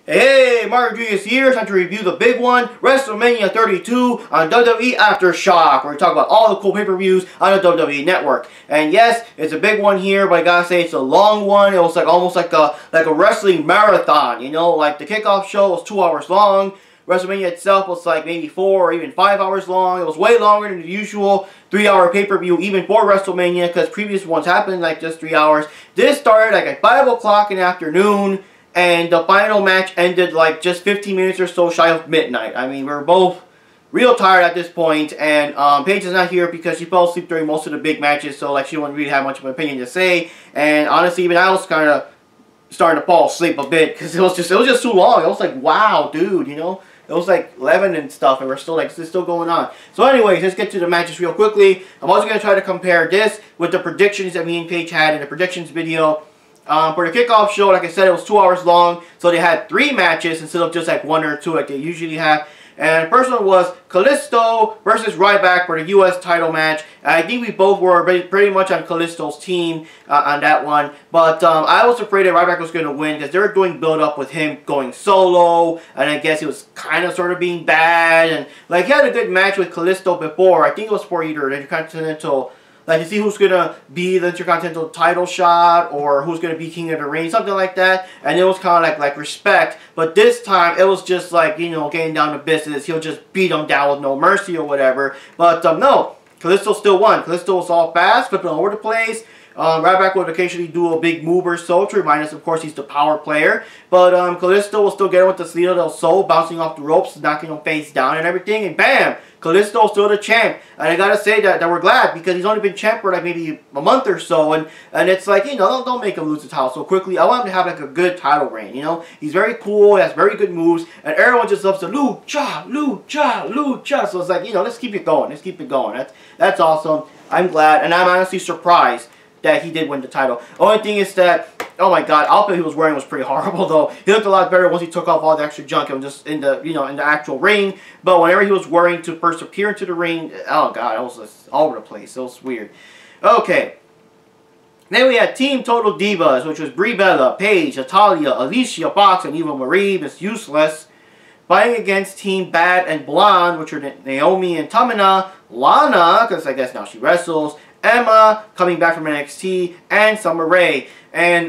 Hey, Mark Rodriguez here. It's time to review the big one, Wrestlemania 32 on WWE Aftershock, where we talk about all the cool pay-per-views on the WWE Network. And yes, it's a big one here, but I gotta say it's a long one. It was like almost like a wrestling marathon, you know, like the kickoff show was 2 hours long. WrestleMania itself was like maybe 4 or even 5 hours long. It was way longer than the usual 3-hour pay-per-view, even for WrestleMania, because previous ones happened like just 3 hours. This started like at 5 o'clock in the afternoon. And the final match ended like just 15 minutes or so shy of midnight. I mean, we were both real tired at this point. And Paige is not here because she fell asleep during most of the big matches. So like she wouldn't really have much of an opinion to say. And honestly, even I was kind of starting to fall asleep a bit because it was just too long. It was like, wow, dude, you know. It was like 11 and stuff, and we're still like, it's still going on. So anyways, let's get to the matches real quickly. I'm also going to try to compare this with the predictions that me and Paige had in the predictions video. For the kickoff show, like I said, it was 2 hours long, so they had 3 matches instead of just like 1 or 2 like they usually have. And the first one was Kalisto versus Ryback for the U.S. title match. And I think we both were pretty much on Kalisto's team on that one. But I was afraid that Ryback was going to win because they were doing build-up with him going solo. And I guess he was kind of sort of being bad. And like he had a good match with Kalisto before. I think it was for either the Intercontinental, like to see who's going to be the Intercontinental title shot or who's going to be King of the Ring, something like that. And it was kind of like respect. But this time, it was just like, you know, getting down to business. He'll just beat him down with no mercy or whatever. But no, Kalisto still won. Kalisto was all fast, flipping all over the place. Ryback would occasionally do a big move or so to remind us, of course, he's the power player. But Kalisto will still get him with the Salida del Sol, bouncing off the ropes, knocking him face down and everything. And bam! Kalisto's still the champ. And I gotta say that we're glad because he's only been champ for like maybe a month or so. And it's like, you know, don't make him lose the title so quickly. I want him to have like a good title reign, you know. He's very cool, he has very good moves. And everyone just loves to lucha, lucha, lucha. So it's like, you know, let's keep it going. Let's keep it going. That's awesome. I'm glad. And I'm honestly surprised that he did win the title. Only thing is that, oh my god, outfit he was wearing was pretty horrible though. He looked a lot better once he took off all the extra junk and was just in the, you know, in the actual ring. But whenever he was wearing to first appear into the ring, oh god, it was just all over the place. It was weird. Okay. Then we had Team Total Divas, which was Brie Bella, Paige, Natalya, Alicia Fox, and Eva Marie, Miss Useless, fighting against Team Bad and Blonde, which are Naomi and Tamina, Lana, because I guess now she wrestles, Emma, coming back from NXT, and Summer Rae. And,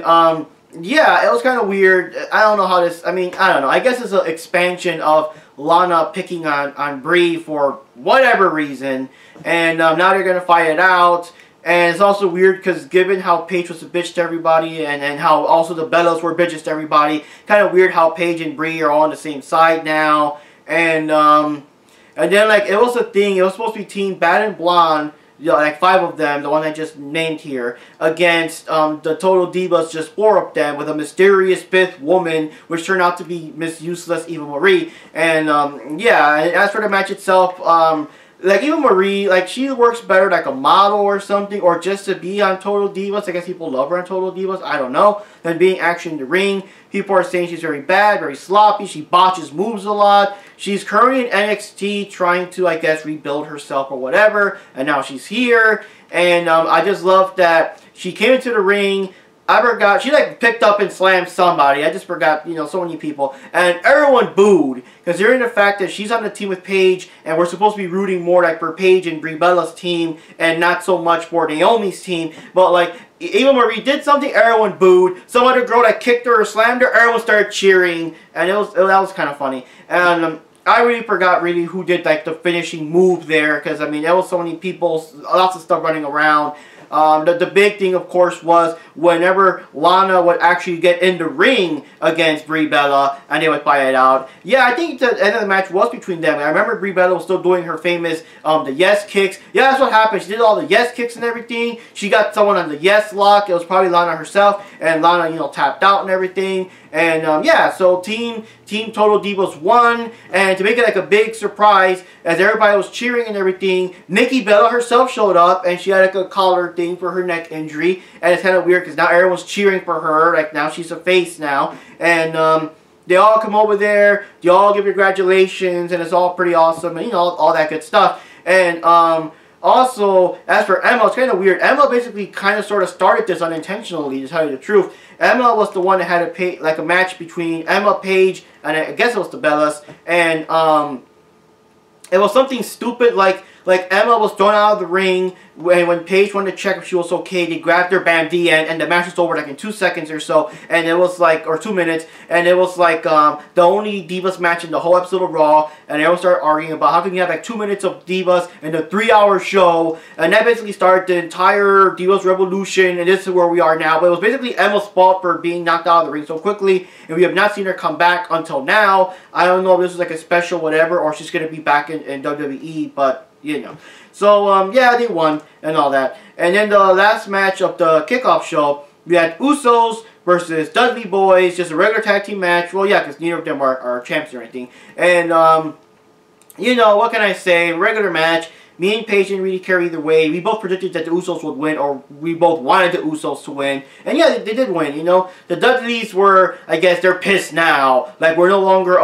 yeah, it was kind of weird. I don't know how this, I mean, I don't know. I guess it's an expansion of Lana picking on Brie for whatever reason. And now they're going to fight it out. And it's also weird because given how Paige was a bitch to everybody and how also the Bellas were bitches to everybody, kind of weird how Paige and Brie are all on the same side now. And then, like, it was a thing. It was supposed to be Team Bad and Blonde, you know, like 5 of them, the one I just named here, against the Total Divas, just 4 of them, with a mysterious 5th woman, which turned out to be Miss Useless Eva Marie. And yeah, and as for the match itself, like Eva Marie, like she works better like a model or something, or just to be on Total Divas. I guess people love her on Total Divas, I don't know, than being actually in the ring. People are saying she's very bad, very sloppy, she botches moves a lot. She's currently in NXT trying to, I guess, rebuild herself or whatever, and now she's here. And I just love that she came into the ring. I forgot, she like picked up and slammed somebody. I just forgot, you know, so many people. And everyone booed, considering the fact that she's on the team with Paige, and we're supposed to be rooting more like for Paige and Brie Bella's team, and not so much for Naomi's team. But like, Eva Marie did something, everyone booed. Some other girl that kicked her or slammed her, everyone started cheering. And that was kind of funny. And I really forgot who did like the finishing move there, because I mean, there was so many people, lots of stuff running around. The big thing, of course, was whenever Lana would actually get in the ring against Brie Bella and they would fight it out. Yeah, I think the end of the match was between them. I remember Brie Bella was still doing her famous, the yes kicks. Yeah, that's what happened. She did all the yes kicks and everything. She got someone on the yes lock. It was probably Lana herself. And Lana, you know, tapped out and everything. And, yeah, so Team Total Divas won. And to make it like a big surprise, as everybody was cheering and everything, Nikki Bella herself showed up. And she had like a collar thing for her neck injury. And it's kind of weird because now everyone's cheering for her. Like, now she's a face now. And, they all come over there. They all give congratulations. And it's all pretty awesome. And, you know, all that good stuff. And, also, as for Emma, it's kind of weird. Emma basically kind of sort of started this unintentionally, to tell you the truth. Emma was the one that had a match between Emma, Paige, and I guess it was the Bellas, and it was something stupid like Emma was thrown out of the ring, and when Paige wanted to check if she was okay, they grabbed her, bam, the end, and the match was over like in 2 seconds or so, and it was like, or 2 minutes, and it was like the only Divas match in the whole episode of Raw, and everyone started arguing about how can you have like 2 minutes of Divas in a 3-hour show, and that basically started the entire Divas revolution, and this is where we are now. But it was basically Emma's fault for being knocked out of the ring so quickly, and we have not seen her come back until now. I don't know if this was like a special whatever, or she's going to be back in WWE, but you know. So, yeah, they won and all that. And then the last match of the kickoff show, we had Usos versus Dudley Boys, just a regular tag team match. Well, yeah, because neither of them are champs or anything. And, you know, what can I say? Regular match. Me and Paige didn't really care either way. We both predicted that the Usos would win, or we both wanted the Usos to win. And yeah, they did win, you know. The Dudleys were, I guess, they're pissed now. Like, we're no longer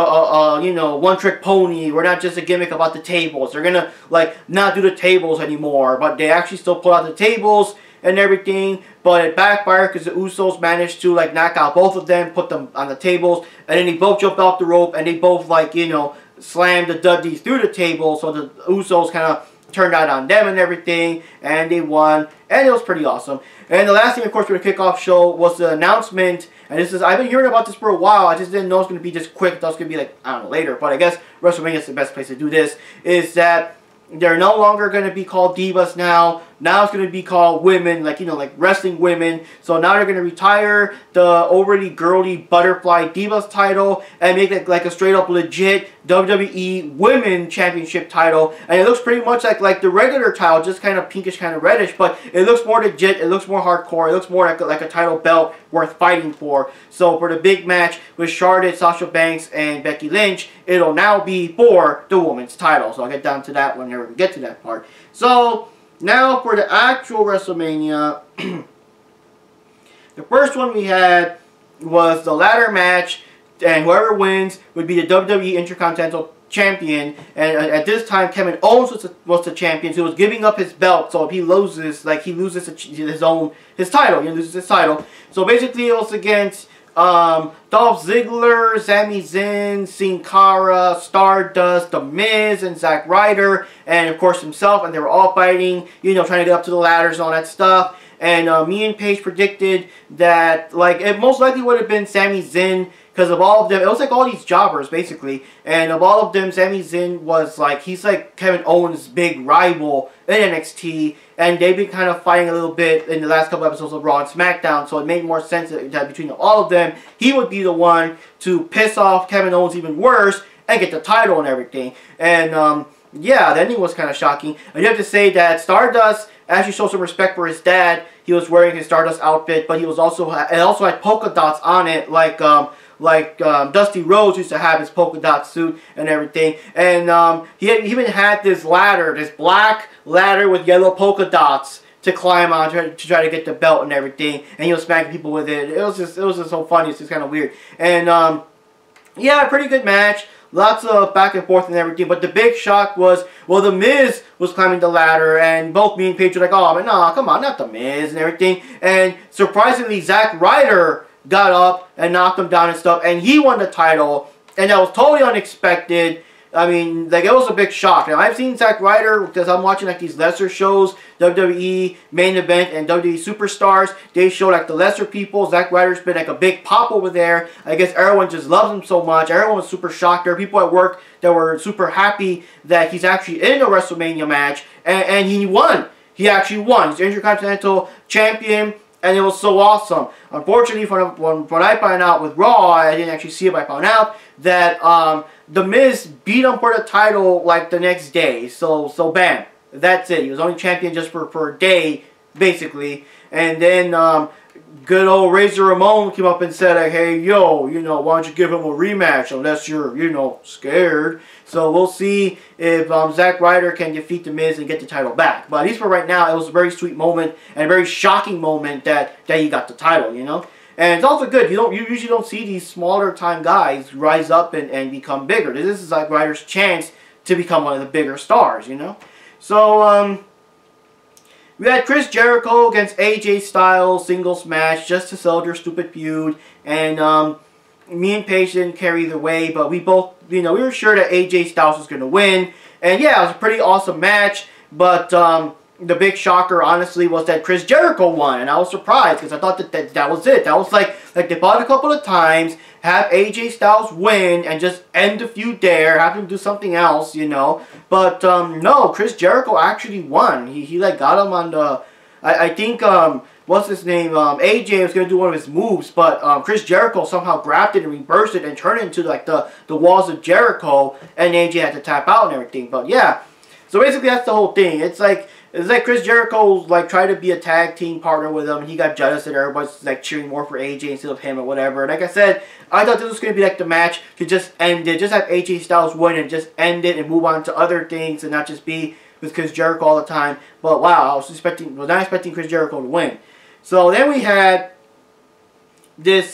you know, one-trick pony. We're not just a gimmick about the tables. They're gonna, like, not do the tables anymore. But they actually still pull out the tables and everything. But it backfired because the Usos managed to, like, knock out both of them, put them on the tables. And then they both jumped off the rope, and they both, like, you know, slammed the Dudleys through the table. So the Usos kind of turned out on them and everything, and they won, and it was pretty awesome. And the last thing, of course, for the kickoff show was the announcement, and this is, I've been hearing about this for a while, I just didn't know it was going to be this quick, that was going to be like, I don't know, later, but I guess WrestleMania is the best place to do this, is that they're no longer going to be called Divas now. Now it's going to be called women, like, you know, like wrestling women. So now they're going to retire the overly girly butterfly Divas title and make it like a straight up legit WWE Women Championship title. And it looks pretty much like the regular title, just kind of pinkish, kind of reddish. But it looks more legit, it looks more hardcore, it looks more like a title belt worth fighting for. So for the big match with Charlotte, Sasha Banks, and Becky Lynch, it'll now be for the women's title. So I'll get down to that whenever we get to that part. So now for the actual WrestleMania, the first one we had was the ladder match, and whoever wins would be the WWE Intercontinental Champion. And at this time, Kevin Owens was the champion, so he was giving up his belt. So if he loses, like, he loses his title. He loses his title. So basically, it was against Dolph Ziggler, Sami Zayn, Sin Cara, Stardust, The Miz, and Zack Ryder, and of course himself, and they were all fighting, you know, trying to get up to the ladders and all that stuff. And me and Paige predicted that, like, it most likely would have been Sami Zayn, because of all of them, it was like all these jobbers, basically, and of all of them, Sami Zayn was like, he's like Kevin Owens' big rival in NXT, and they've been kind of fighting a little bit in the last couple episodes of Raw and SmackDown, so it made more sense that between all of them, he would be the one to piss off Kevin Owens even worse, and get the title and everything. And, yeah, the ending was kind of shocking. And you have to say that Stardust actually showed some respect for his dad. He was wearing his Stardust outfit, but he was also, it also had polka dots on it, like Dusty Rhodes used to have his polka dot suit and everything. And he even had this ladder, this black ladder with yellow polka dots to climb on to try to get the belt and everything. And he was smacking people with it. It was just so funny. It's just kind of weird. And yeah, pretty good match. Lots of back and forth and everything, but the big shock was, well, The Miz was climbing the ladder, and both me and Paige were like, oh, but no, come on, not The Miz and everything. And surprisingly, Zack Ryder got up and knocked him down and stuff, and he won the title, and that was totally unexpected. I mean, like, it was a big shock. Now, I've seen Zack Ryder because I'm watching, like, these lesser shows, WWE Main Event and WWE Superstars. They show, like, the lesser people. Zack Ryder's been, like, a big pop over there. I guess everyone just loves him so much. Everyone was super shocked. There were people at work that were super happy that he's actually in a WrestleMania match, and he won. He actually won. He's Intercontinental Champion, and it was so awesome. Unfortunately, when I found out with Raw, I didn't actually see it, but I found out that The Miz beat him for the title like the next day. So bam, that's it. He was only champion just for a day, basically. And then good old Razor Ramon came up and said, like, hey, yo, you know, why don't you give him a rematch unless you're, you know, scared. So we'll see if Zack Ryder can defeat The Miz and get the title back. But at least for right now, it was a very sweet moment and a very shocking moment that he got the title, you know. And it's also good. You usually don't see these smaller time guys rise up and become bigger. This is Zack Ryder's chance to become one of the bigger stars, you know. So we had Chris Jericho against AJ Styles singles match just to sell their stupid feud, and me and Paige didn't care either way, but we both, we were sure that AJ Styles was going to win, and yeah, it was a pretty awesome match, but the big shocker, honestly, was that Chris Jericho won, and I was surprised, because I thought that was it. That was like they fought a couple of times, have AJ Styles win, and just end the feud there, have him do something else, but no, Chris Jericho actually won. He like got him on the, I think, what's his name, AJ was going to do one of his moves, but Chris Jericho somehow grabbed it and reversed it and turned it into like the walls of Jericho, and AJ had to tap out and everything. But yeah, so basically that's the whole thing. It's like Chris Jericho like tried to be a tag team partner with him, and he got jealous that everybody's like cheering more for AJ instead of him or whatever. And like I said, I thought this was going to be like the match to just end it, just have AJ Styles win and just end it and move on to other things and not just be with Chris Jericho all the time. But wow, I was not expecting Chris Jericho to win. So then we had this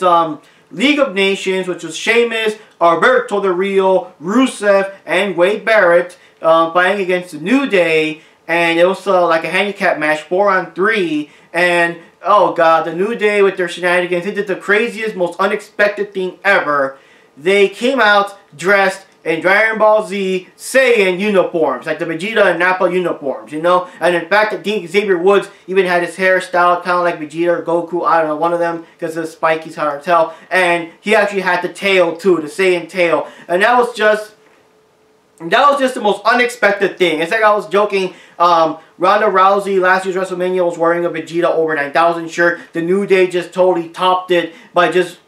League of Nations, which was Sheamus, Alberto Del Rio, Rusev, and Wade Barrett playing against the New Day. And it was like a handicap match, 4-on-3. And oh god, the New Day with their shenanigans, they did the craziest, most unexpected thing ever. They came out dressed in Dragon Ball Z Saiyan uniforms, like the Vegeta and Nappa uniforms, And in fact, I think Xavier Woods even had his hairstyle kind of like Vegeta or Goku, I don't know, one of them, because of the spiky's hard to tell. And he actually had the tail too, the Saiyan tail. And that was just the most unexpected thing. It's like I was joking, Ronda Rousey last year's WrestleMania was wearing a Vegeta over 9000 shirt. The New Day just totally topped it by just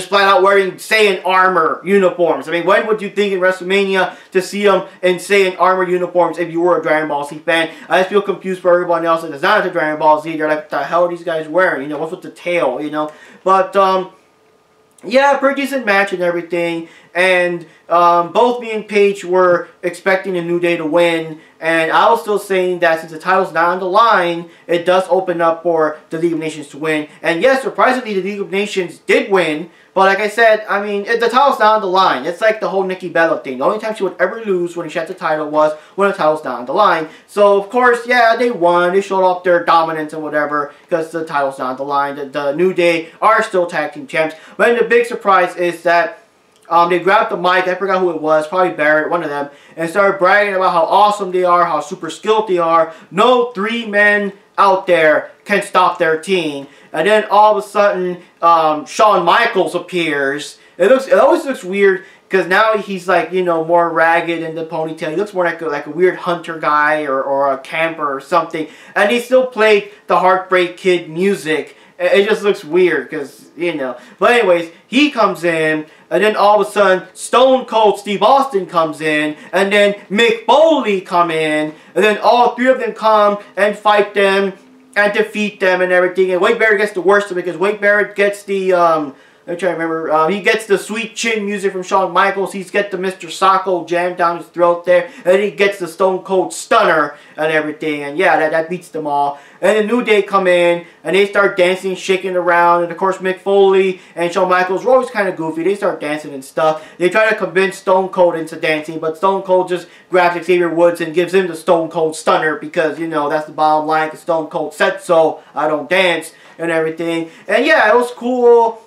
flat out wearing Saiyan armor uniforms. I mean, when would you think in WrestleMania to see them in Saiyan armor uniforms if you were a Dragon Ball Z fan? I just feel confused for everyone else that is not into Dragon Ball Z. They're like, what the hell are these guys wearing? What's with the tail, But, yeah, pretty decent match and everything, and both me and Paige were expecting the New Day to win, and I was still saying that since the title's not on the line, it does open up for the League of Nations to win. And yes, surprisingly, the League of Nations did win, but like I said, I mean, the title's not on the line. It's like the whole Nikki Bella thing. The only time she would ever lose when she had the title was when the title's not on the line. So, of course, yeah, they won. They showed off their dominance and whatever because the title's not on the line. The New Day are still tag team champs. But the big surprise is that they grabbed the mic, I forgot who it was, probably Barrett, one of them, and started bragging about how awesome they are, how super skilled they are. No 3 men out there can stop their team. And then all of a sudden, Shawn Michaels appears. It always looks weird because now he's like, more ragged in the ponytail. He looks more like a weird hunter guy or a camper or something. And he still played the Heartbreak Kid music. It just looks weird because, But anyways, he comes in, and then all of a sudden, Stone Cold Steve Austin comes in, and then Mick Foley come in, and then all 3 of them come and fight them and defeat them and everything. And Wade Barrett gets the worst of it because Wade Barrett gets the, I'm trying to remember, he gets the Sweet Chin music from Shawn Michaels. He's got the Mr. Socko jammed down his throat there. And then he gets the Stone Cold Stunner and everything. And yeah, that beats them all. And the New Day come in, and they start dancing, shaking around. And of course, Mick Foley and Shawn Michaels were always kind of goofy. They start dancing and stuff. They try to convince Stone Cold into dancing, but Stone Cold just grabs Xavier Woods and gives him the Stone Cold Stunner because, that's the bottom line. Because Stone Cold said so. I don't dance and everything. And yeah, it was cool.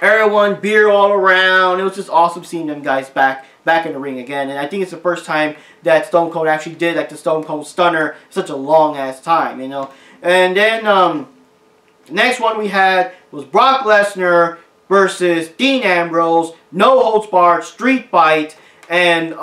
Everyone, beer all around. It was just awesome seeing them guys back in the ring again. And I think it's the first time that Stone Cold actually did like the Stone Cold Stunner such a long ass time, And then next one we had was Brock Lesnar versus Dean Ambrose, no holds barred street fight, and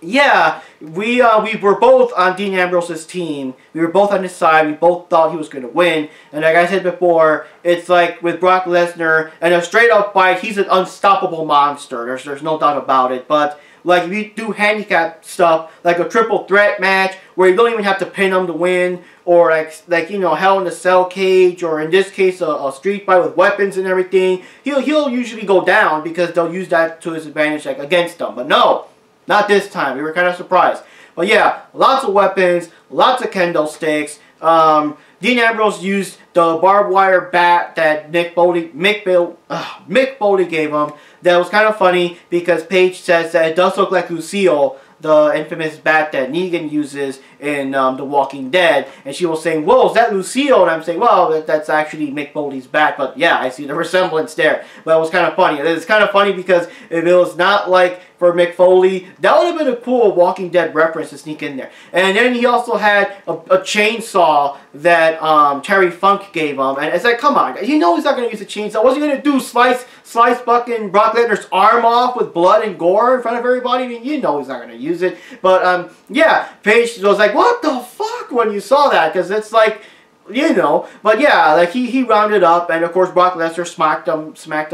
yeah, we were both on Dean Ambrose's team. We were both on his side. We both thought he was going to win. And like I said before, it's like with Brock Lesnar, and a straight up fight, he's an unstoppable monster. There's no doubt about it. But like if you do handicap stuff, like a triple threat match, where you don't even have to pin him to win, or like Hell in a Cell cage, or in this case a street fight with weapons and everything, he'll usually go down because they'll use that to his advantage, like against them. But no. Not this time. We were kind of surprised. But yeah, lots of weapons, lots of kendo sticks. Dean Ambrose used the barbed wire bat that Mick Foley gave him. That was kind of funny because Paige says that it does look like Lucille, the infamous bat that Negan uses in The Walking Dead. And she was saying, whoa, is that Lucille? And I'm saying, well, that's actually Mick Foley's back. But yeah, I see the resemblance there. But it was kind of funny. It's kind of funny because if it was not like for Mick Foley, that would have been a cool Walking Dead reference to sneak in there. And then he also had a chainsaw that Terry Funk gave him. And it's like, come on, you know he's not going to use a chainsaw. What's he going to do? Slice fucking Brock Lesnar's arm off with blood and gore in front of everybody? I mean, you know he's not going to use it. But yeah, Paige was like, what the fuck when you saw that? Because it's like, you know, but yeah, like he rounded up, and of course Brock Lesnar smacked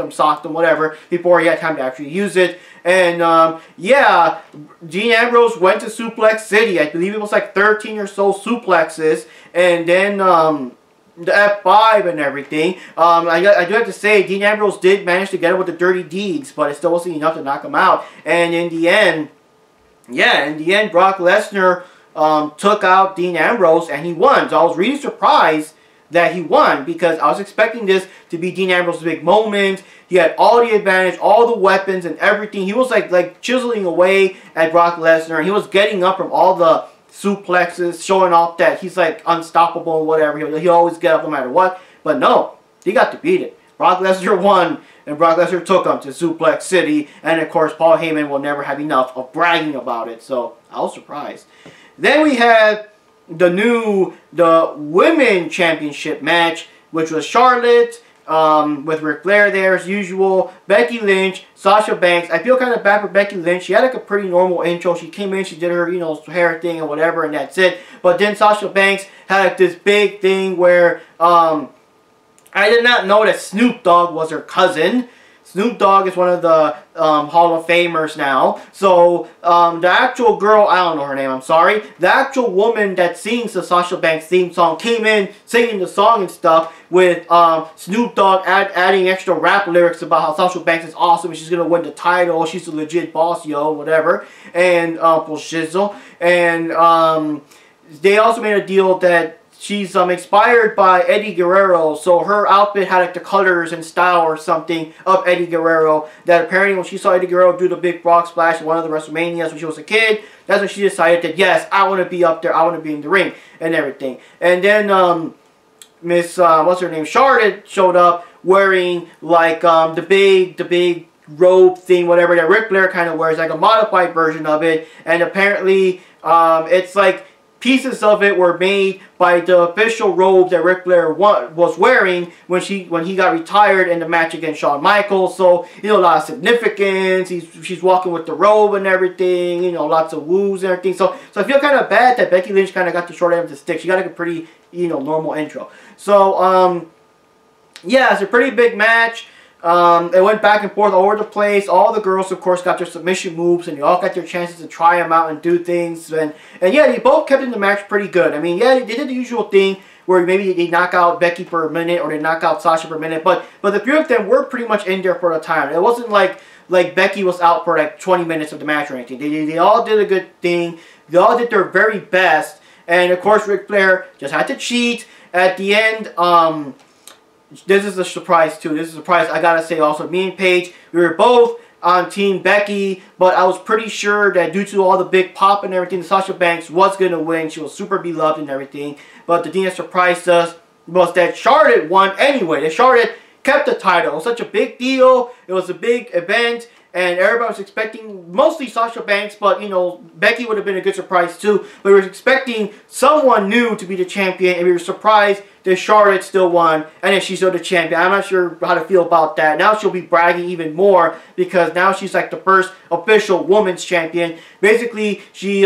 him, socked him, whatever, before he had time to actually use it. And yeah, Dean Ambrose went to Suplex City. I believe it was like 13 or so suplexes, and then the F5 and everything. I do have to say, Dean Ambrose did manage to get him with the dirty deeds, but it still wasn't enough to knock him out. And in the end, yeah, Brock Lesnar took out Dean Ambrose, and he won. So I was really surprised that he won, because I was expecting this to be Dean Ambrose's big moment. He had all the advantage, all the weapons and everything. He was like chiseling away at Brock Lesnar, and he was getting up from all the suplexes, showing off that he's like unstoppable and whatever. He'll always get up no matter what. But no, he got to beat it. Brock Lesnar won, and Brock Lesnar took him to Suplex City. And of course, Paul Heyman will never have enough of bragging about it. So I was surprised. Then we had the Women Championship match, which was Charlotte with Ric Flair there as usual, Becky Lynch, Sasha Banks. I feel kind of bad for Becky Lynch. She had like a pretty normal intro. She came in, she did her, you know, hair thing and whatever, and that's it. But then Sasha Banks had like this big thing where I did not know that Snoop Dogg was her cousin. Snoop Dogg is one of the Hall of Famers now. So, the actual girl, I don't know her name, I'm sorry. The actual woman that sings the Sasha Banks theme song came in singing the song and stuff with Snoop Dogg adding extra rap lyrics about how Sasha Banks is awesome and she's going to win the title. She's a legit boss, yo, whatever. And, for shizzle. And, they also made a deal that she's inspired by Eddie Guerrero, so her outfit had like the colors and style or something of Eddie Guerrero. That apparently when she saw Eddie Guerrero do the big frog splash at one of the WrestleManias when she was a kid, that's when she decided that yes, I want to be up there, I want to be in the ring and everything. And then Miss what's her name, Charlotte showed up wearing like the big robe thing, whatever that Ric Flair kind of wears, like a modified version of it. And apparently it's like pieces of it were made by the official robe that Ric Flair was wearing when he got retired in the match against Shawn Michaels. So, you know, a lot of significance. She's walking with the robe and everything. You know, lots of woos and everything. So I feel kind of bad that Becky Lynch kind of got the short end of the stick. She got like a pretty, you know, normal intro. So, yeah, it's a pretty big match. It went back and forth all over the place. All the girls, of course, got their submission moves, and they all got their chances to try them out and do things. And yeah, they both kept in the match pretty good. I mean, yeah, they did the usual thing where maybe they knock out Becky for a minute or they knock out Sasha for a minute. But the three of them were pretty much in there for the time. It wasn't like Becky was out for like 20 minutes of the match or anything. They all did a good thing. They all did their very best. And, of course, Ric Flair just had to cheat. At the end, this is a surprise too. This is a surprise. I gotta say also, me and Paige, we were both on Team Becky, but I was pretty sure that due to all the big pop and everything, Sasha Banks was gonna win. She was super beloved and everything. But the thing that surprised us was that Charlotte won anyway. That Charlotte kept the title. It was such a big deal. It was a big event. And everybody was expecting, mostly Sasha Banks, but, you know, Becky would have been a good surprise too. But we were expecting someone new to be the champion, and we were surprised that Charlotte still won, and that she's still the champion. I'm not sure how to feel about that. Now she'll be bragging even more, because now she's like the first official women's champion. Basically, she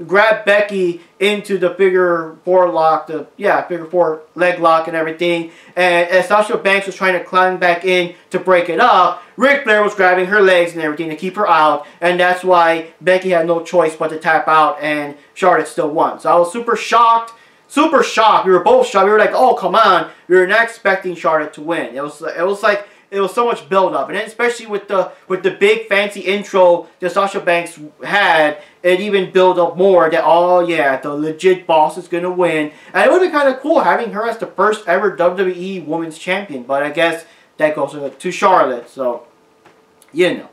grabbed Becky into the figure four lock, figure four leg lock and everything. And as Sasha Banks was trying to climb back in to break it up, Ric Flair was grabbing her legs and everything to keep her out. And that's why Becky had no choice but to tap out, and Charlotte still won. So I was super shocked. Super shocked. We were both shocked. We were like, oh, come on. We were not expecting Charlotte to win. It was like, it was so much build up, and then especially with the big fancy intro that Sasha Banks had, it even built up more that, oh yeah, the legit boss is gonna win. And it would be kind of cool having her as the first ever WWE Women's Champion, but I guess that goes to Charlotte. So, you know.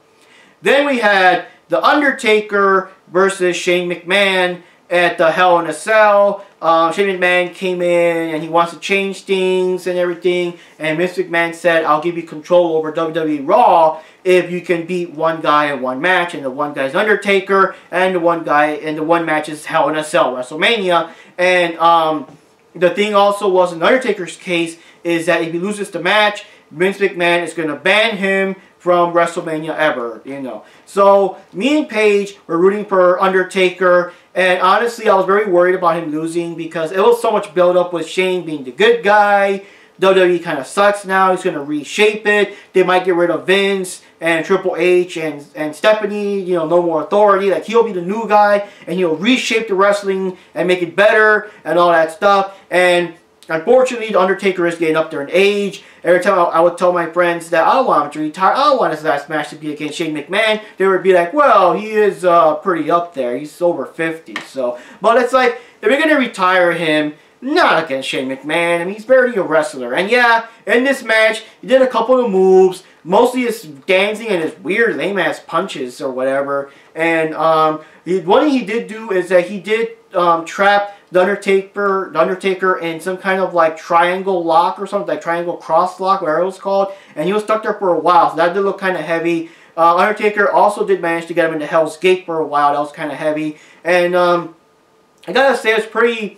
Then we had The Undertaker versus Shane McMahon. at the Hell in a Cell. Shane McMahon came in and he wants to change things and everything. And Vince McMahon said, I'll give you control over WWE Raw if you can beat one guy in one match. And the one guy's Undertaker. And the one match is Hell in a Cell, WrestleMania. And the thing also was in Undertaker's case is that if he loses the match, Vince McMahon is going to ban him from WrestleMania ever, you know. So, me and Paige were rooting for Undertaker, and honestly, I was very worried about him losing because it was so much build-up with Shane being the good guy. WWE kind of sucks now. He's going to reshape it. They might get rid of Vince and Triple H and Stephanie, you know, no more authority. Like, he'll be the new guy, and he'll reshape the wrestling and make it better and all that stuff. And unfortunately, the Undertaker is getting up there in age. Every time I would tell my friends that I don't want him to retire, I don't want his last match to be against Shane McMahon, they would be like, well, he is pretty up there. He's over 50. So, but it's like, if you're going to retire him, not against Shane McMahon. I mean, he's barely a wrestler. And yeah, in this match, he did a couple of moves. Mostly his dancing and his weird lame-ass punches or whatever. And one thing he did do is that he did trap the Undertaker in some kind of like triangle lock or something, like triangle cross lock, whatever it was called, and he was stuck there for a while, so that did look kind of heavy. Undertaker also did manage to get him into Hell's Gate for a while. That was kind of heavy, and I gotta say it's pretty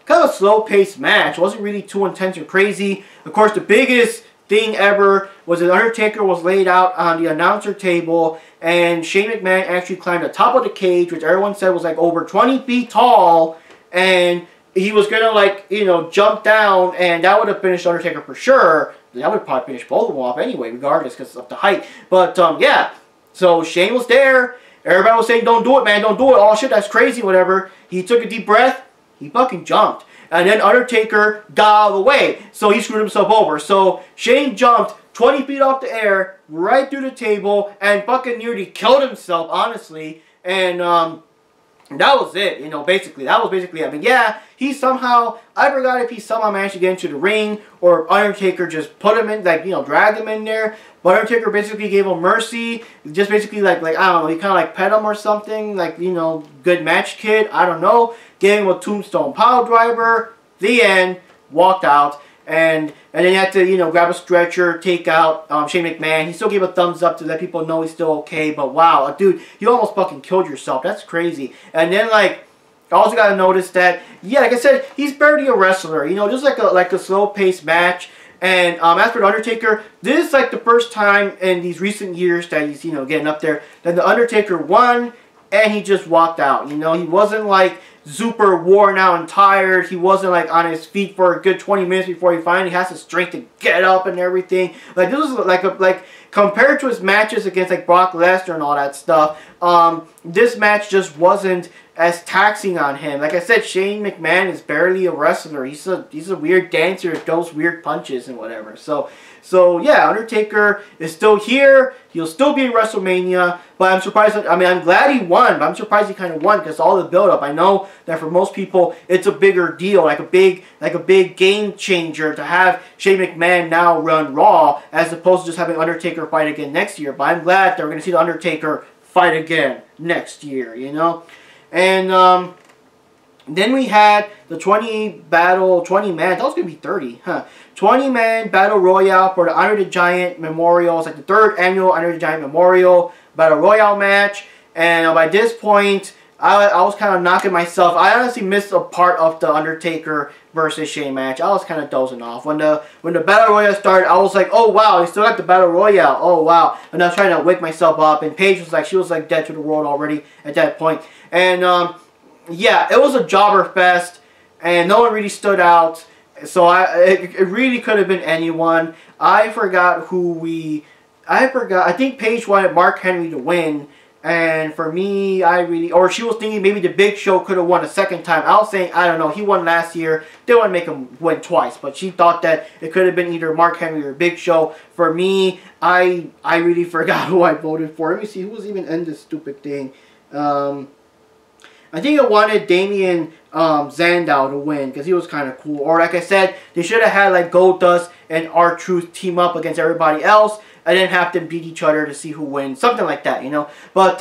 kind of a slow-paced match. It wasn't really too intense or crazy. Of course, the biggest thing ever was that Undertaker was laid out on the announcer table, and Shane McMahon actually climbed the top of the cage, which everyone said was like over 20 feet tall. And he was going to, like, you know, jump down, and that would have finished Undertaker for sure. That would probably finish both of them off anyway, regardless, because of the height. But, yeah. So, Shane was there. Everybody was saying, don't do it, man, don't do it. Oh, shit, that's crazy, whatever. He took a deep breath. He fucking jumped. And then Undertaker got out of the way. So, he screwed himself over. So, Shane jumped 20 feet off the air, right through the table, and fucking nearly killed himself, honestly. And, that was it, you know, basically. That was basically it. I mean, yeah, he somehow, I forgot if he somehow managed to get into the ring, or Undertaker just put him in, like, you know, dragged him in there. But Undertaker basically gave him mercy. Just basically, like I don't know, he kind of like pet him or something. Like, you know, good match, kid. I don't know. Gave him a tombstone pile driver. The end. Walked out. And then he had to, you know, grab a stretcher, take out Shane McMahon. He still gave a thumbs up to let people know he's still okay. But wow, dude, you almost fucking killed yourself. That's crazy. And then, like, I also got to notice that, yeah, like I said, he's barely a wrestler. You know, just like a slow-paced match. And as for The Undertaker, this is like the first time in these recent years that he's, you know, getting up there, that The Undertaker won and he just walked out. You know, he wasn't like super worn out and tired. He wasn't like on his feet for a good 20 minutes before he finally has the strength to get up and everything. Like, this was like compared to his matches against like Brock Lesnar and all that stuff, this match just wasn't as taxing on him. Like I said, Shane McMahon is barely a wrestler. He's a weird dancer that throws weird punches and whatever. So yeah, Undertaker is still here. He'll still be in WrestleMania, but I'm surprised. I mean, I'm glad he won, but I'm surprised he kind of won because all the build-up. I know that for most people, it's a bigger deal, like a big game changer to have Shane McMahon now run Raw as opposed to just having Undertaker fight again next year. But I'm glad that we're going to see the Undertaker fight again next year, you know. And then we had the 20-man, that was going to be 30, huh? 20-man Battle Royale for the Honor the Giant Memorial. It's like the 3rd annual Honor the Giant Memorial Battle Royale match. And by this point, I was kind of knocking myself. I honestly missed a part of the Undertaker versus Shane match. I was kind of dozing off. When the Battle Royale started, I was like, oh wow, they still got the Battle Royale. Oh wow. And I was trying to wake myself up. And Paige was like, she was like dead to the world already at that point. And yeah, it was a jobber fest. And no one really stood out. So it really could have been anyone. I forgot I think Paige wanted Mark Henry to win. And for me, or she was thinking maybe the Big Show could have won a second time. I was saying, I don't know, he won last year. They want to make him win twice. But she thought that it could have been either Mark Henry or Big Show. For me, I really forgot who I voted for. Let me see, who was even in this stupid thing. I think it wanted Damien Sandow to win because he was kind of cool. Or like I said, they should have had like Goldust and R-Truth team up against everybody else. I didn't have them beat each other to see who wins. Something like that, you know. But,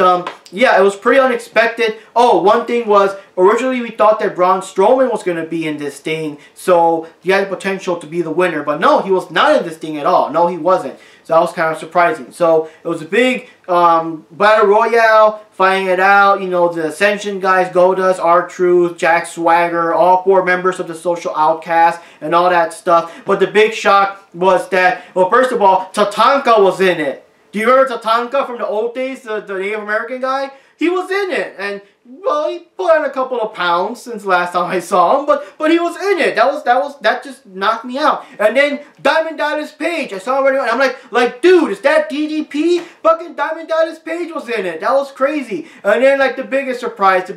yeah, it was pretty unexpected. Oh, one thing was, originally we thought that Braun Strowman was going to be in this thing. So, he had the potential to be the winner. But no, he was not in this thing at all. No, he wasn't. So, that was kind of surprising. So, it was a big Battle Royale, fighting it out. You know, the Ascension guys, Goldust, R-Truth, Jack Swagger, all 4 members of the Social Outcast, and all that stuff. But the big shock was that, well, first of all, Tatanka was in it. Do you remember Tatanka from the old days, the Native American guy? He was in it, and well, he put on a couple of pounds since last time I saw him, but he was in it. That just knocked me out. And then Diamond Dallas Page, I saw him already, and I'm like, dude, is that DDP? Fucking Diamond Dallas Page was in it. That was crazy. And then like the biggest surprise,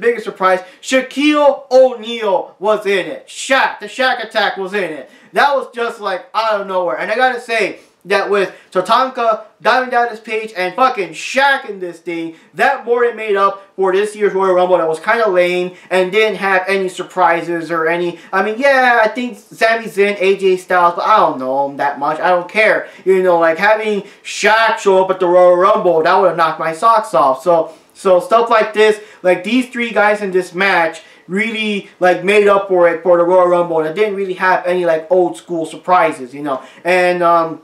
Shaquille O'Neal was in it. The Shaq Attack was in it. That was just like out of nowhere. And I gotta say that with Tatanka, Diamond Dallas Page, and fucking Shaq in this thing, that more than made up for this year's Royal Rumble that was kind of lame and didn't have any surprises or any. I mean, yeah, I think Sami Zayn, AJ Styles, but I don't know him that much. I don't care. You know, like having Shaq show up at the Royal Rumble, that would have knocked my socks off. So stuff like this, like these 3 guys in this match, really like made up for it for the Royal Rumble. And it didn't really have any like old school surprises, you know. And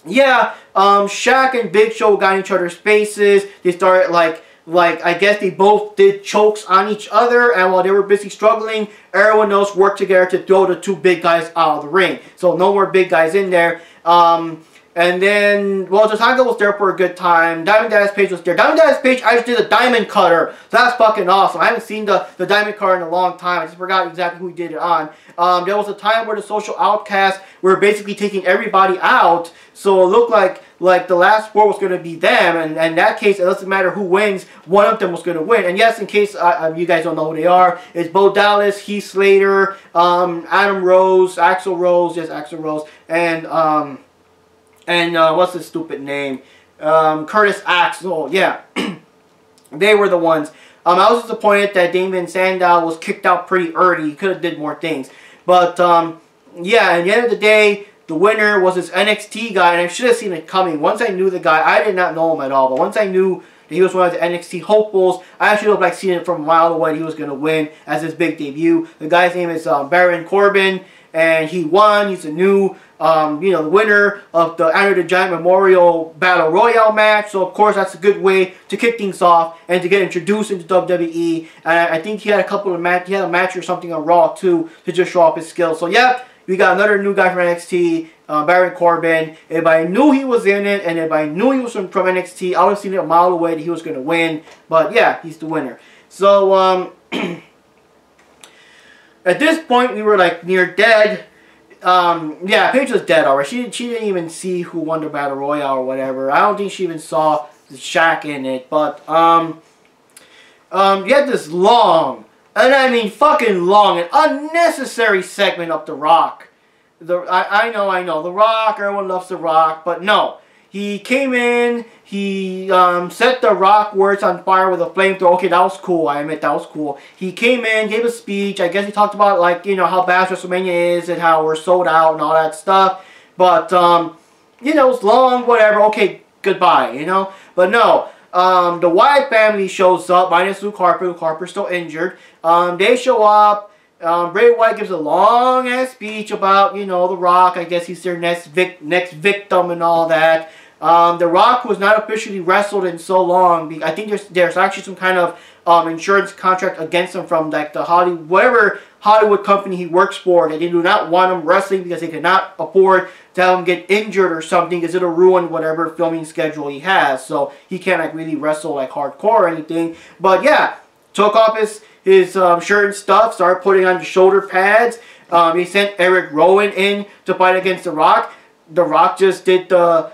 yeah, Shaq and Big Show got in each other's faces. They started like I guess they both did chokes on each other, and while they were busy struggling, everyone else worked together to throw the 2 big guys out of the ring. So no more big guys in there. And then, well, Tatanka was there for a good time. Diamond Dallas Page was there. Diamond Dallas Page actually did a diamond cutter. So that's fucking awesome. I haven't seen the diamond cutter in a long time. I just forgot exactly who he did it on. There was a time where the Social Outcasts were basically taking everybody out. So it looked like the last 4 was going to be them. And in that case, it doesn't matter who wins. One of them was going to win. And yes, in case you guys don't know who they are, it's Bo Dallas, Heath Slater, Adam Rose, Axl Rose, yes, Axl Rose, and what's his stupid name? Curtis Axel. Yeah. They were the ones. I was disappointed that Damien Sandow was kicked out pretty early. He could have did more things. But, yeah, at the end of the day, the winner was this NXT guy, and I should have seen it coming. Once I knew the guy, I did not know him at all, but once I knew that he was one of the NXT hopefuls, I actually looked like seeing it from a mile away that he was going to win as his big debut. The guy's name is Baron Corbin, and he won. He's a new, you know, the winner of the Andre the Giant Memorial Battle Royale match. So, of course, that's a good way to kick things off and to get introduced into WWE. And I think he had a couple of he had a match or something on Raw, too, to just show off his skills. So, yeah, we got another new guy from NXT, Baron Corbin. Everybody knew he was in it, and everybody knew he was from NXT. I would have seen it a mile away that he was going to win. But, yeah, he's the winner. So, at this point, we were, like, near dead. Yeah, Paige was dead already. She didn't even see who won the Battle Royale or whatever. I don't think she even saw the Shaq in it. But, you had this long, and I mean fucking long, and unnecessary segment of The Rock. I know, The Rock, everyone loves The Rock, but no. He came in, he set The Rock words on fire with a flamethrower. Okay, that was cool, I admit that was cool. He came in, gave a speech. I guess he talked about, like, you know, how bad Wrestlemania is and how we're sold out and all that stuff. But, you know, it's long, whatever. Okay, goodbye, you know. But no, the Wyatt family shows up, minus Luke Harper. Luke Harper's still injured. They show up. Bray Wyatt gives a long-ass speech about, you know, The Rock. I guess he's their next victim and all that. The Rock was not officially wrestled in so long. I think there's actually some kind of insurance contract against him from like the whatever Hollywood company he works for. They do not want him wrestling because they cannot afford to have him get injured or something because it'll ruin whatever filming schedule he has. So he can't like really wrestle like hardcore or anything. But yeah, took off his shirt and stuff, started putting on the shoulder pads. He sent Eric Rowan in to fight against The Rock. The Rock just did the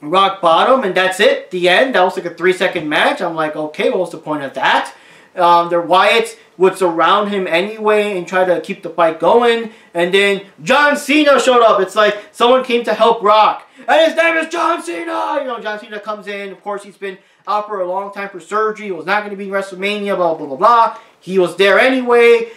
rock bottom, and that's it. The end. That was like a 3-second match. I'm like, okay, what was the point of that? The Wyatts would surround him anyway and try to keep the fight going. And then John Cena showed up. It's like someone came to help Rock. And his name is John Cena! You know, John Cena comes in. Of course, he's been out for a long time for surgery. He was not going to be in WrestleMania, blah, blah, blah, blah. He was there anyway.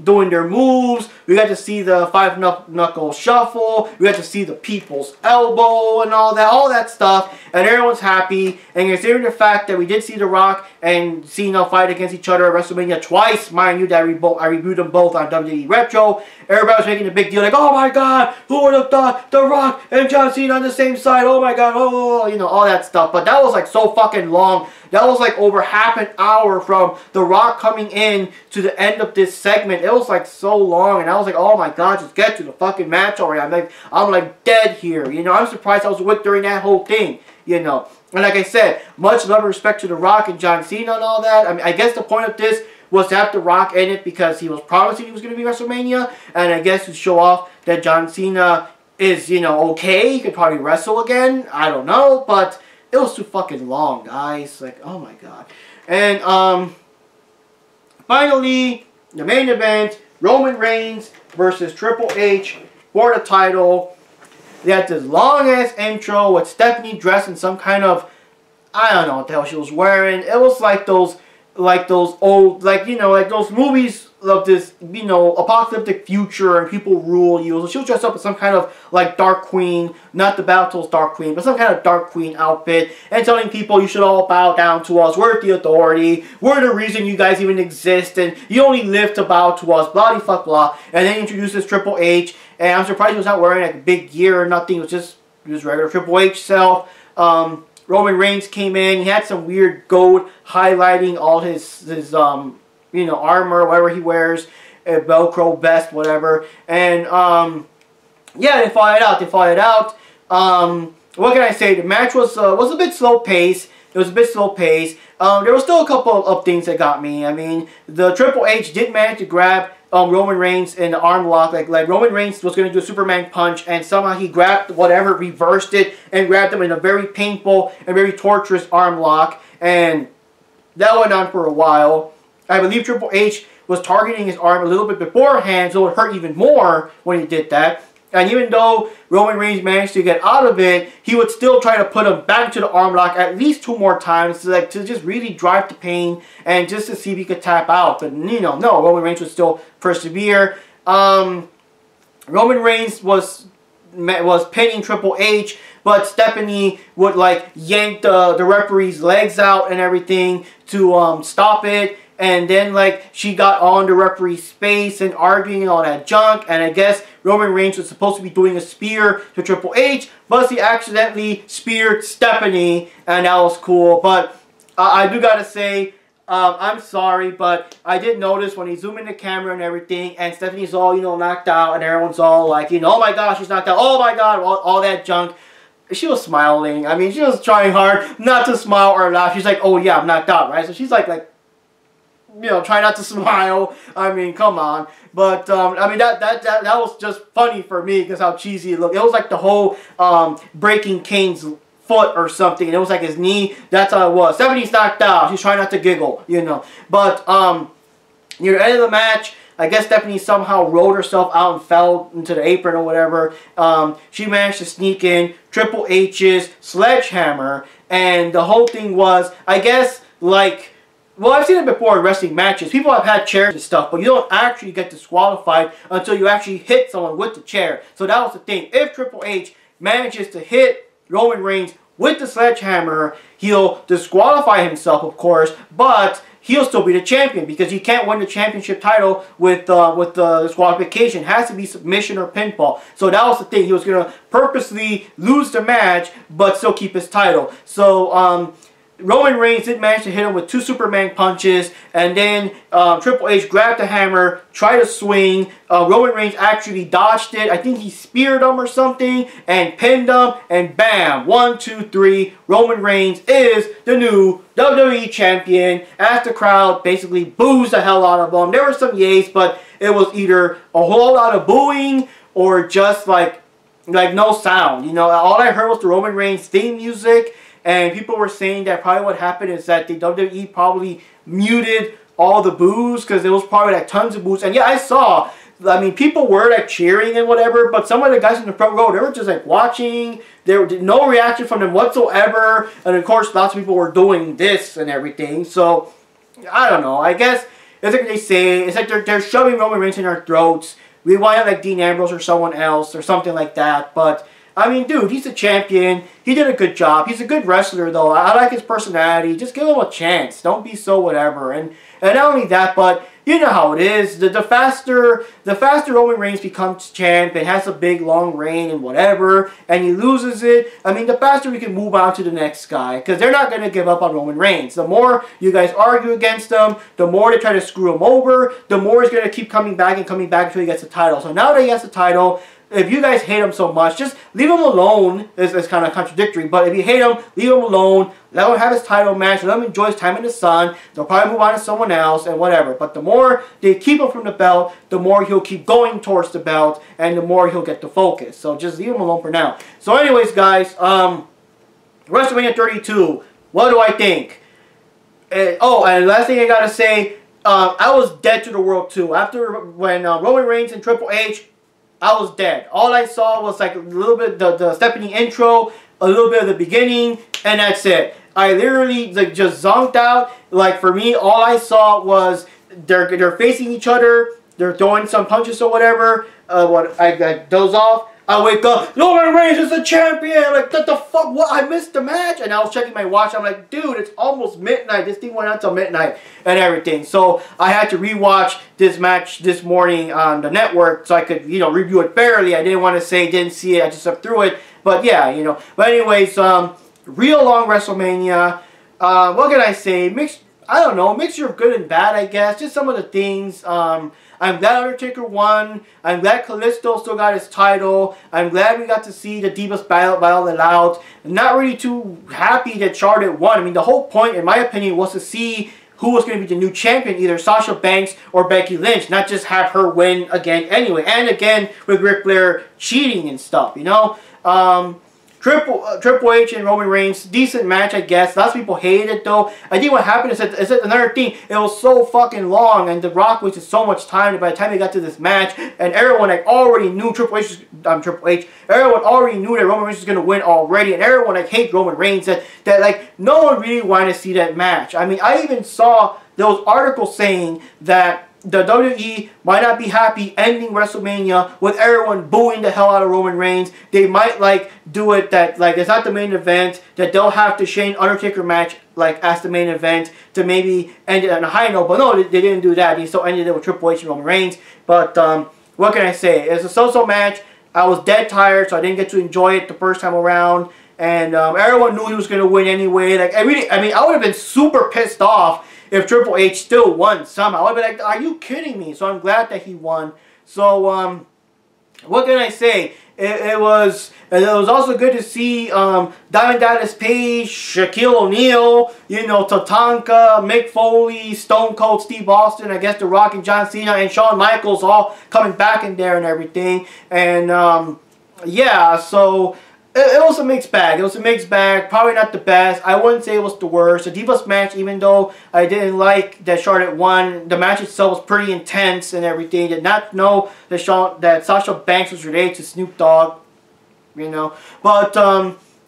Doing their moves. We got to see the 5-knuckle shuffle. We got to see the people's elbow and all that stuff. And everyone's happy. And considering the fact that we did see The Rock and Cena fight against each other at WrestleMania twice, mind you, that I reviewed them both on WWE Retro. Everybody was making a big deal like, oh my god, who would have thought The Rock and John Cena on the same side? Oh my god, oh, you know, all that stuff. But that was like so fucking long. That was like over half an hour from The Rock coming in to the end of this segment. It was like so long, and I was like, oh my god, just get to the fucking match already. I'm like dead here. You know, I'm surprised I was awake during that whole thing. You know, and like I said, much love and respect to The Rock and John Cena and all that. I mean, I guess the point of this was to have The Rock in it because he was promising he was going to be WrestleMania, and I guess to show off that John Cena is, you know, okay. He could probably wrestle again. I don't know, but it was too fucking long, guys. Like, oh my god. And, finally, the main event, Roman Reigns versus Triple H for the title. They had this long-ass intro with Stephanie dressed in some kind of, I don't know what the hell she was wearing. It was like those old, like, you know, like those movies of this, you know, apocalyptic future and people rule you. So she was dressed up in some kind of, like, Dark Queen, not the Battle's Dark Queen, but some kind of Dark Queen outfit, and telling people you should all bow down to us. We're the authority. We're the reason you guys even exist, and you only live to bow to us, blah, blah, blah. And then introduces Triple H, and I'm surprised he was not wearing, like, a big gear or nothing. It was just regular Triple H self. Roman Reigns came in. He had some weird gold highlighting all his you know, armor, whatever he wears, a Velcro vest, whatever. And, yeah, they fought it out. What can I say? The match was a bit slow paced. It was a bit slow paced. There was still a couple of things that got me. I mean, the Triple H did manage to grab Roman Reigns in the arm lock. Like Roman Reigns was going to do a Superman punch, and somehow he grabbed whatever, reversed it, and grabbed him in a very painful and very torturous arm lock. And that went on for a while. I believe Triple H was targeting his arm a little bit beforehand, so it hurt even more when he did that. And even though Roman Reigns managed to get out of it, he would still try to put him back to the arm lock at least 2 more times to just really drive the pain and just to see if he could tap out. But, you know, no, Roman Reigns would still persevere. Roman Reigns was pinning Triple H, but Stephanie would, like, yank the referee's legs out and everything to stop it. And then, like, she got on the referee's space and arguing and all that junk. And I guess Roman Reigns was supposed to be doing a spear to Triple H, but he accidentally speared Stephanie, and that was cool. But I do gotta say, I'm sorry, but I did notice when he zoomed in the camera and everything, and Stephanie's all, you know, knocked out, and everyone's all like, you know, oh my gosh, she's knocked out, oh my god, all that junk. She was smiling. I mean, she was trying hard not to smile or laugh. She's like, oh yeah, I'm knocked out, right? So she's like, you know, try not to smile. I mean, come on. But, I mean, that was just funny for me because how cheesy it looked. It was like the whole breaking Kane's foot or something. It was like his knee. That's how it was. Stephanie's knocked out. She's trying not to giggle, you know. But, near the end of the match, I guess Stephanie somehow rolled herself out and fell into the apron or whatever. She managed to sneak in Triple H's sledgehammer. And the whole thing was, I guess, like, well, I've seen it before in wrestling matches. People have had chairs and stuff, but you don't actually get disqualified until you actually hit someone with the chair. So that was the thing. If Triple H manages to hit Roman Reigns with the sledgehammer, he'll disqualify himself, of course, but he'll still be the champion because he can't win the championship title with the disqualification. It has to be submission or pinfall. So that was the thing. He was going to purposely lose the match, but still keep his title. So, Roman Reigns did manage to hit him with 2 Superman punches, and then Triple H grabbed the hammer, tried to swing. Roman Reigns actually dodged it. I think he speared him or something, and pinned him, and bam! 1, 2, 3. Roman Reigns is the new WWE Champion, as the crowd basically boos the hell out of him. There were some yays, but it was either a whole lot of booing or just like no sound. You know, all I heard was the Roman Reigns theme music. And people were saying that probably what happened is that the WWE probably muted all the boos, because it was probably like tons of boos. And yeah, I saw, I mean, people were like cheering and whatever, but some of the guys in the front row, they were just like watching. There was no reaction from them whatsoever. And of course, lots of people were doing this and everything. So, I don't know. I guess it's like they say, it's like they're shoving Roman Reigns in our throats. We want like Dean Ambrose or someone else or something like that. But, I mean, dude, he's a champion. He did a good job. He's a good wrestler, though. I like his personality. Just give him a chance. Don't be so whatever. And not only that, but you know how it is. The faster Roman Reigns becomes champ and has a big long reign and whatever, and he loses it, I mean, the faster we can move on to the next guy, because they're not going to give up on Roman Reigns. The more you guys argue against him, the more they try to screw him over, the more he's going to keep coming back until he gets the title. So now that he has the title, if you guys hate him so much, just leave him alone. It's kind of contradictory, but if you hate him, leave him alone. Let him have his title match. Let him enjoy his time in the sun. They'll probably move on to someone else and whatever. But the more they keep him from the belt, the more he'll keep going towards the belt, and the more he'll get the focus. So just leave him alone for now. So anyways, guys, WrestleMania 32, what do I think? Oh, and last thing I gotta say, I was dead to the world too. After when Roman Reigns and Triple H, I was dead. All I saw was like a little bit the Stephanie intro, a little bit of the beginning, and that's it. I literally like just zonked out. Like for me, all I saw was they're facing each other, they're throwing some punches or whatever. I doze off. I wake up, Roman Reigns is the champion! Like, what the fuck? What? I missed the match? And I was checking my watch. I'm like, dude, it's almost midnight. This thing went out till midnight and everything. So, I had to rewatch this match this morning on the network so I could, you know, review it fairly. I didn't want to say didn't see it. I just slept through it. But, yeah, you know. But anyways, real long WrestleMania. What can I say? I don't know. Mixture of good and bad, I guess. Just some of the things. I'm glad Undertaker won. I'm glad Kalisto still got his title. I'm glad we got to see the Divas battle it out. I'm not really too happy that Charlotte won. I mean, the whole point, in my opinion, was to see who was going to be the new champion, either Sasha Banks or Becky Lynch, not just have her win again anyway. And again, with Ric Flair cheating and stuff, you know? Triple H and Roman Reigns, decent match, I guess. Lots of people hated it, though. I think what happened is that another thing. It was so fucking long, and The Rock wasted so much time. And by the time they got to this match, and everyone like already knew everyone already knew that Roman Reigns was gonna win already, and everyone like hates Roman Reigns. That like no one really wanted to see that match. I mean, I even saw those articles saying that the WWE might not be happy ending WrestleMania with everyone booing the hell out of Roman Reigns. They might like do it that like it's not the main event, that they'll have the Shane Undertaker match like as the main event to maybe end it on a high note. But no, they didn't do that. They still ended it with Triple H and Roman Reigns. But what can I say? It's a so-so match. I was dead tired, so I didn't get to enjoy it the first time around. And everyone knew he was going to win anyway. Like I mean, I would have been super pissed off if Triple H still won somehow. I would be like, are you kidding me? So I'm glad that he won. So, what can I say? It was also good to see Diamond Dallas Page, Shaquille O'Neal, you know, Tatanka, Mick Foley, Stone Cold Steve Austin, I guess The Rock and John Cena, and Shawn Michaels all coming back in there and everything. And, yeah, so it was a mixed bag. It was a mixed bag. Probably not the best. I wouldn't say it was the worst. The Divas match, even though I didn't like that Charlotte won, the match itself was pretty intense and everything. Did not know that Sasha Banks was related to Snoop Dogg, you know. But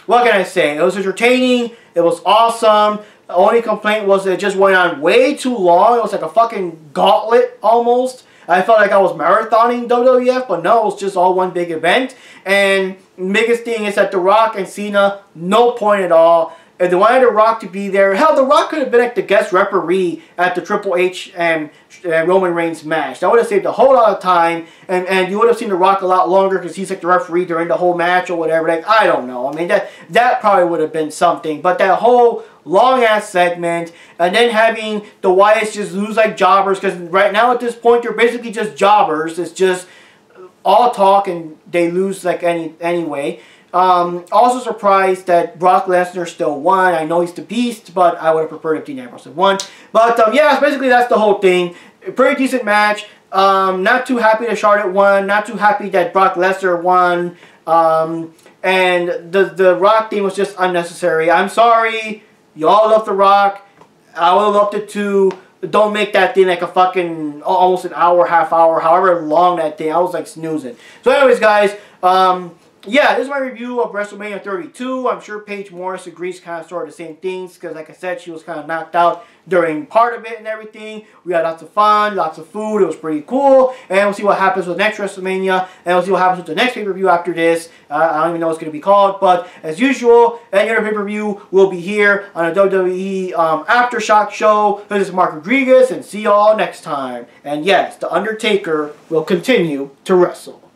what can I say? It was entertaining. It was awesome. The only complaint was that it just went on way too long. It was like a fucking gauntlet almost. I felt like I was marathoning WWF, but no, it was just all one big event. And the biggest thing is that The Rock and Cena, no point at all. If they wanted The Rock to be there, hell, The Rock could have been like the guest referee at the Triple H and Roman Reigns match. That would have saved a whole lot of time, and you would have seen The Rock a lot longer because he's like the referee during the whole match or whatever. Like, I don't know. I mean, that probably would have been something. But that whole long-ass segment, and then having the Wyatts just lose like jobbers, because right now at this point, they're basically just jobbers. It's just all talk, and they lose like anyway. Also surprised that Brock Lesnar still won. I know he's the beast, but I would have preferred if Dean Ambrose had won. But yeah, basically that's the whole thing. A pretty decent match. Not too happy that Charlotte won. Not too happy that Brock Lesnar won. And the Rock thing was just unnecessary. I'm sorry. Y'all love The Rock. I would have loved it too. don't make that thing like a fucking almost an hour, half hour, however long that thing. I was like snoozing. So anyways, guys, yeah, this is my review of WrestleMania 32. I'm sure Paige Morris agrees kind of sort of the same things because, like I said, she was kind of knocked out during part of it and everything. We had lots of fun, lots of food. It was pretty cool. And we'll see what happens with the next WrestleMania. And we'll see what happens with the next pay-per-view after this. I don't even know what it's going to be called. But as usual, any other pay-per-view will be here on the WWE Aftershock show. This is Mark Rodriguez, and see you all next time. And yes, The Undertaker will continue to wrestle.